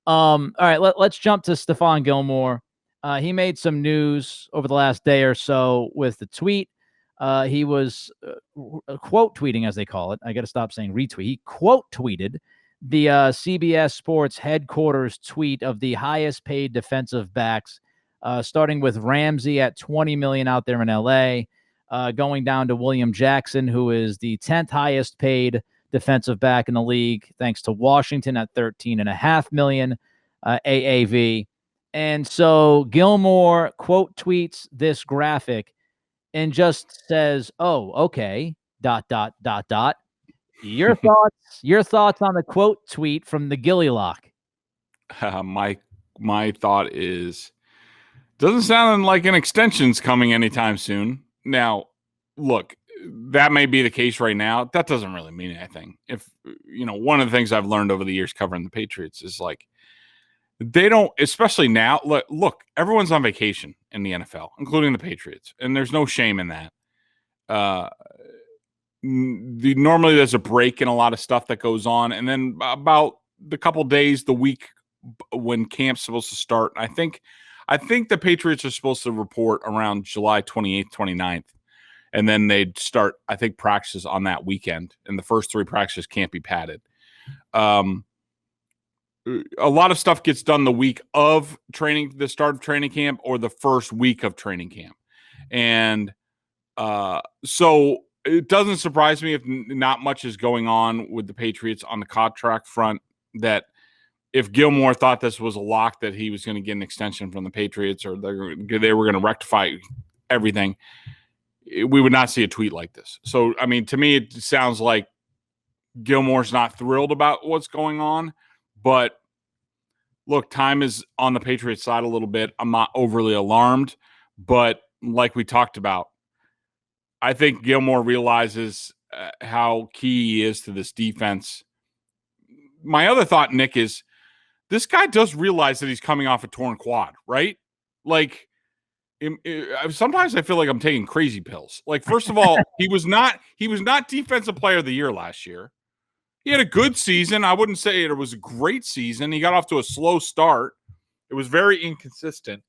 All right, let's jump to Stephon Gilmore. He made some news over the last day or so with the tweet. He was quote tweeting, as they call it. I got to stop saying retweet. He quote tweeted the CBS Sports headquarters tweet of the highest paid defensive backs, starting with Ramsey at $20 million out there in LA, going down to William Jackson, who is the 10th highest paid defensive back in the league, thanks to Washington at $13.5 million AAV. And so Gilmore quote tweets this graphic and just says, "Oh, okay, ... Your thoughts on the quote tweet from the Gilly Lock?" My thought is, doesn't sound like an extension's coming anytime soon. Now, look, that may be the case right now. That doesn't really mean anything. If, one of the things I've learned over the years covering the Patriots is like, they don't, especially now, look, everyone's on vacation in the NFL, including the Patriots, and there's no shame in that. Normally there's a break in a lot of stuff that goes on, and then about the couple days, the week when camp's supposed to start, I think the Patriots are supposed to report around July 28th, 29th, and then they'd start, I think, practices on that weekend, and the first 3 practices can't be padded. A lot of stuff gets done the week of training, the start of training camp, or the first week of training camp. And so it doesn't surprise me if not much is going on with the Patriots on the contract front, that if Gilmore thought this was a lock that he was going to get an extension from the Patriots, or they were going to rectify everything, we would not see a tweet like this. So, I mean, to me, it sounds like Gilmore's not thrilled about what's going on. But look, time is on the Patriots side a little bit. I'm not overly alarmed, but like we talked about, I think Gilmore realizes how key he is to this defense. My other thought, Nick, is this guy does realize that he's coming off a torn quad, right? Like, sometimes I feel like I'm taking crazy pills. Like, first of all, he was not Defensive Player of the Year last year. He had a good season. I wouldn't say it was a great season. He got off to a slow start. It was very inconsistent.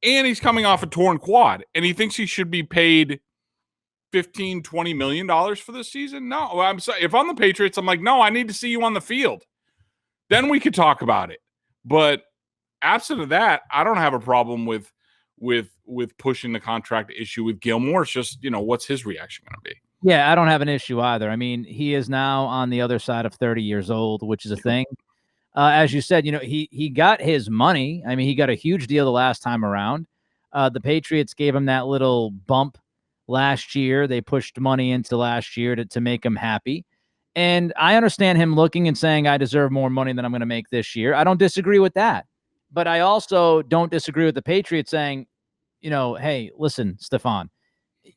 And he's coming off a torn quad. And he thinks he should be paid $15, $20 million for this season? No, I'm sorry. If I'm the Patriots, I'm like, no, I need to see you on the field. Then we could talk about it. But absent of that, I don't have a problem with pushing the contract issue with Gilmore. It's just, what's his reaction going to be? Yeah, I don't have an issue either. I mean, he is now on the other side of 30 years old, which is a thing. As you said, he got his money. I mean, he got a huge deal the last time around. The Patriots gave him that little bump last year. They pushed money into last year to make him happy. And I understand him looking and saying, I deserve more money than I'm going to make this year. I don't disagree with that. But I also don't disagree with the Patriots saying, hey, listen, Stephon,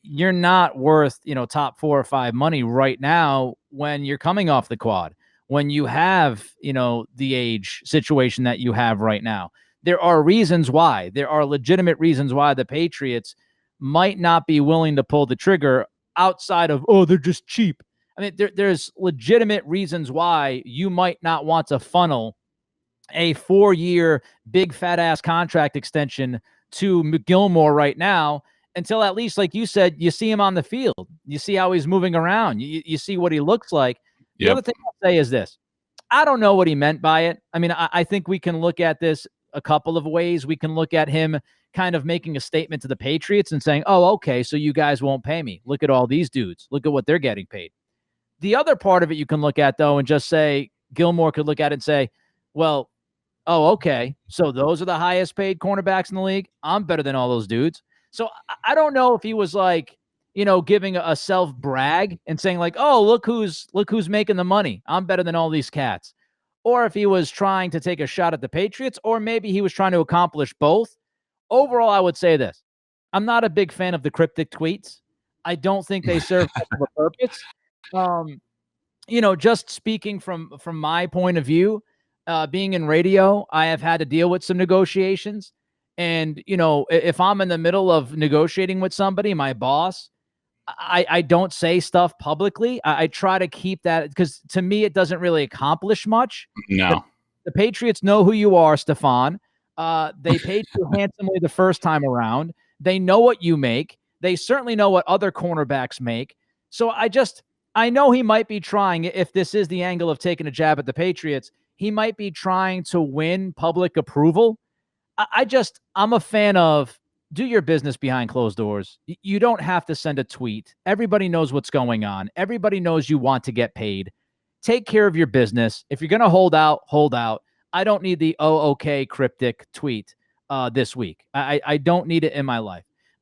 you're not worth, top 4 or 5 money right now when you're coming off the quad, when you have, the age situation that you have right now. There are reasons why. There are legitimate reasons why the Patriots might not be willing to pull the trigger outside of, they're just cheap. I mean, there's legitimate reasons why you might not want to funnel a 4-year big fat ass contract extension to Gilmore right now, until at least, like you said, you see him on the field. You see how he's moving around. You see what he looks like. The other thing I'll say is this. I don't know what he meant by it. I mean, I think we can look at this a couple of ways. We can look at him kind of making a statement to the Patriots and saying, oh, okay, so you guys won't pay me. Look at all these dudes. Look at what they're getting paid. The other part of it you can look at, though, and just say, Gilmore could look at it and say, well, oh, okay, so those are the highest paid cornerbacks in the league. I'm better than all those dudes. So I don't know if he was like, giving a self brag and saying like, oh, look who's making the money. I'm better than all these cats. Or if he was trying to take a shot at the Patriots, or maybe he was trying to accomplish both. Overall, I would say this. I'm not a big fan of the cryptic tweets. I don't think they serve much of a purpose. Just speaking from my point of view, being in radio, I have had to deal with some negotiations. And, if I'm in the middle of negotiating with somebody, my boss, I don't say stuff publicly. I try to keep that because to me, it doesn't really accomplish much. No. The Patriots know who you are, Stephon. They paid you handsomely the first time around. They know what you make. They certainly know what other cornerbacks make. So I know he might be trying, if this is the angle of taking a jab at the Patriots, he might be trying to win public approval. I'm a fan of do your business behind closed doors. You don't have to send a tweet. Everybody knows what's going on. Everybody knows you want to get paid. Take care of your business. If you're going to hold out, hold out. I don't need the okay cryptic tweet this week. I don't need it in my life.